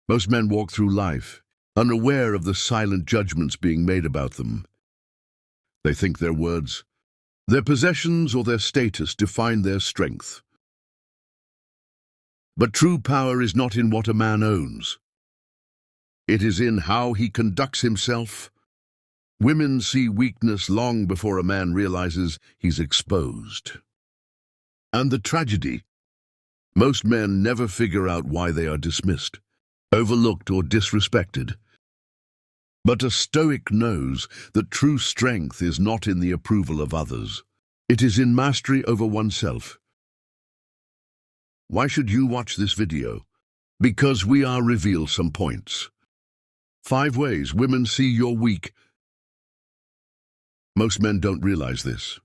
Most men walk through life, unaware of the silent judgments being made about them. They think their words, their possessions, or their status define their strength. But true power is not in what a man owns. It is in how he conducts himself. Women see weakness long before a man realizes he's exposed. And the tragedy, most men never figure out why they are dismissed, overlooked, or disrespected. But a Stoic knows that true strength is not in the approval of others. It is in mastery over oneself. Why should you watch this video? Because we are reveal some points. 5 ways women see you're weak. Most men don't realize this.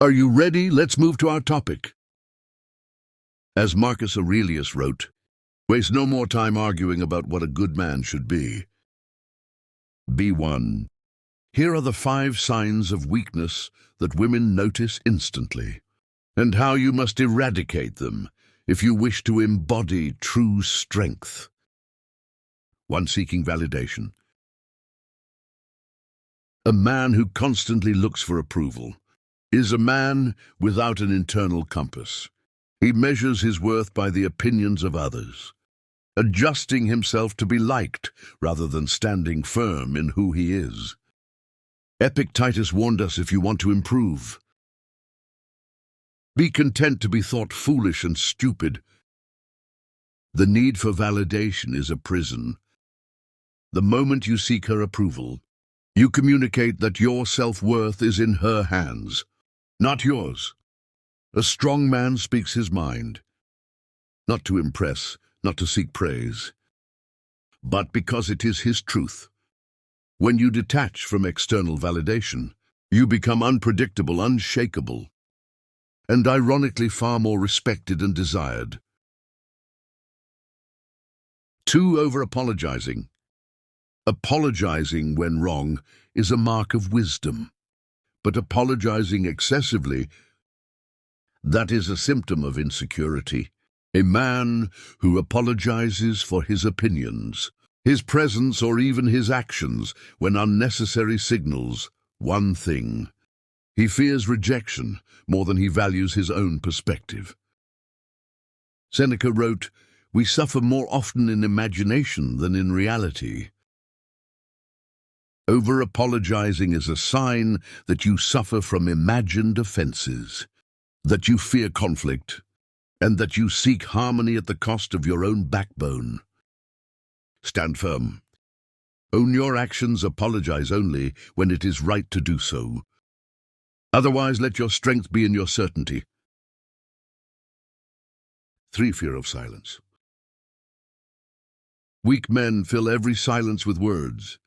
Are you ready? Let's move to our topic. As Marcus Aurelius wrote, waste no more time arguing about what a good man should be. B1. Here are the 5 signs of weakness that women notice instantly, and how you must eradicate them if you wish to embody true strength. 1. Seeking validation. A man who constantly looks for approval is a man without an internal compass. He measures his worth by the opinions of others, adjusting himself to be liked rather than standing firm in who he is. Epictetus warned us, if you want to improve, be content to be thought foolish and stupid. The need for validation is a prison. The moment you seek her approval, you communicate that your self-worth is in her hands, not yours. A strong man speaks his mind, not to impress, not to seek praise, but because it is his truth. When you detach from external validation, you become unpredictable, unshakable, and ironically far more respected and desired. 2. Over-apologizing. Apologizing when wrong is a mark of wisdom, but apologizing excessively, that is a symptom of insecurity. A man who apologizes for his opinions, his presence, or even his actions when unnecessary signals one thing: he fears rejection more than he values his own perspective. Seneca wrote, "We suffer more often in imagination than in reality." Over-apologizing is a sign that you suffer from imagined offenses, that you fear conflict, and that you seek harmony at the cost of your own backbone. Stand firm. Own your actions, apologize only when it is right to do so. Otherwise, let your strength be in your certainty. 3. Fear of silence. Weak men fill every silence with words.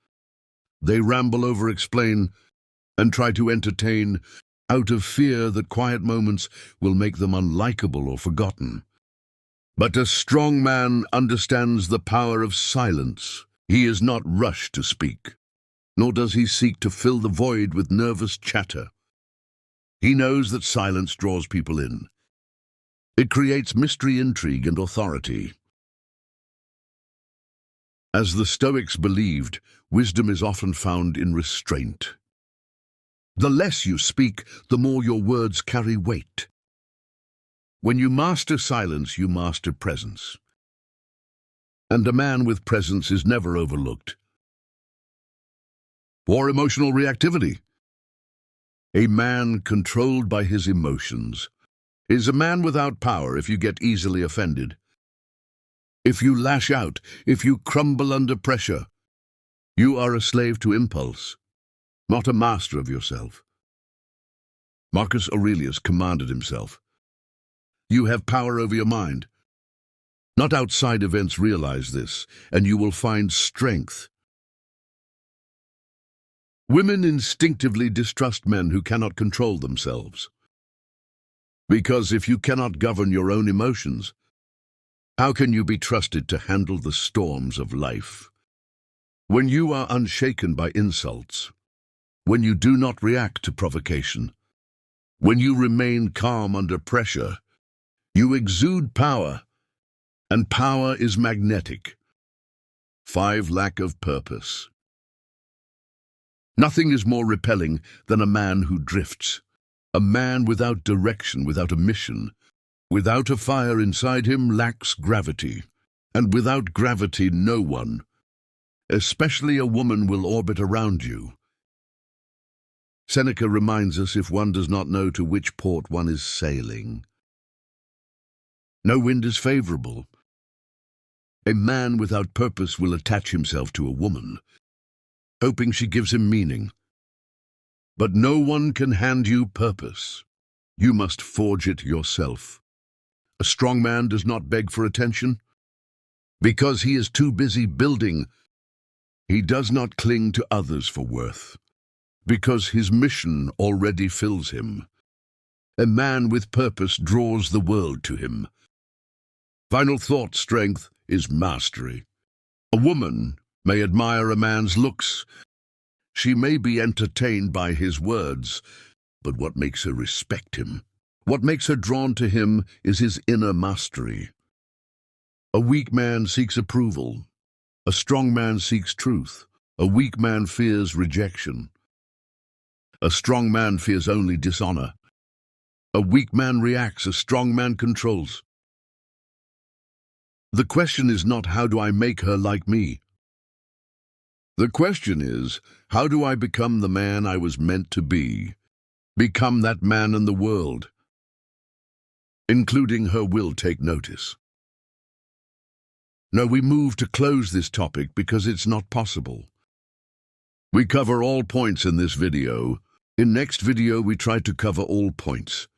They ramble, over-explain, and try to entertain out of fear that quiet moments will make them unlikable or forgotten. But a strong man understands the power of silence. He is not rushed to speak, nor does he seek to fill the void with nervous chatter. He knows that silence draws people in. It creates mystery, intrigue, and authority. As the Stoics believed, wisdom is often found in restraint. The less you speak, the more your words carry weight. When you master silence, you master presence. And a man with presence is never overlooked. 4. Emotional reactivity. A man controlled by his emotions is a man without power if you get easily offended. If you lash out, if you crumble under pressure, you are a slave to impulse, not a master of yourself. Marcus Aurelius commanded himself, "You have power over your mind." Not outside events realize this, and you will find strength. Women instinctively distrust men who cannot control themselves. Because if you cannot govern your own emotions, how can you be trusted to handle the storms of life? When you are unshaken by insults, when you do not react to provocation, when you remain calm under pressure, you exude power, and power is magnetic. 5. Lack of purpose. Nothing is more repelling than a man who drifts. A man without direction, without a mission, without a fire inside him, lacks gravity. And without gravity, no one, especially a woman, will orbit around you. Seneca reminds us, if one does not know to which port one is sailing, no wind is favorable. A man without purpose will attach himself to a woman, hoping she gives him meaning. But no one can hand you purpose. You must forge it yourself. A strong man does not beg for attention because he is too busy building. He does not cling to others for worth because his mission already fills him. A man with purpose draws the world to him. Final thought: strength is mastery. A woman may admire a man's looks. She may be entertained by his words, but what makes her respect him, what makes her drawn to him, is his inner mastery. A weak man seeks approval. A strong man seeks truth. A weak man fears rejection. A strong man fears only dishonor. A weak man reacts. A strong man controls. The question is not, how do I make her like me? The question is, how do I become the man I was meant to be? Become that man in the world, including her, will take notice. No, we move to close this topic because it's not possible. We cover all points in this video. In next video, we try to cover all points.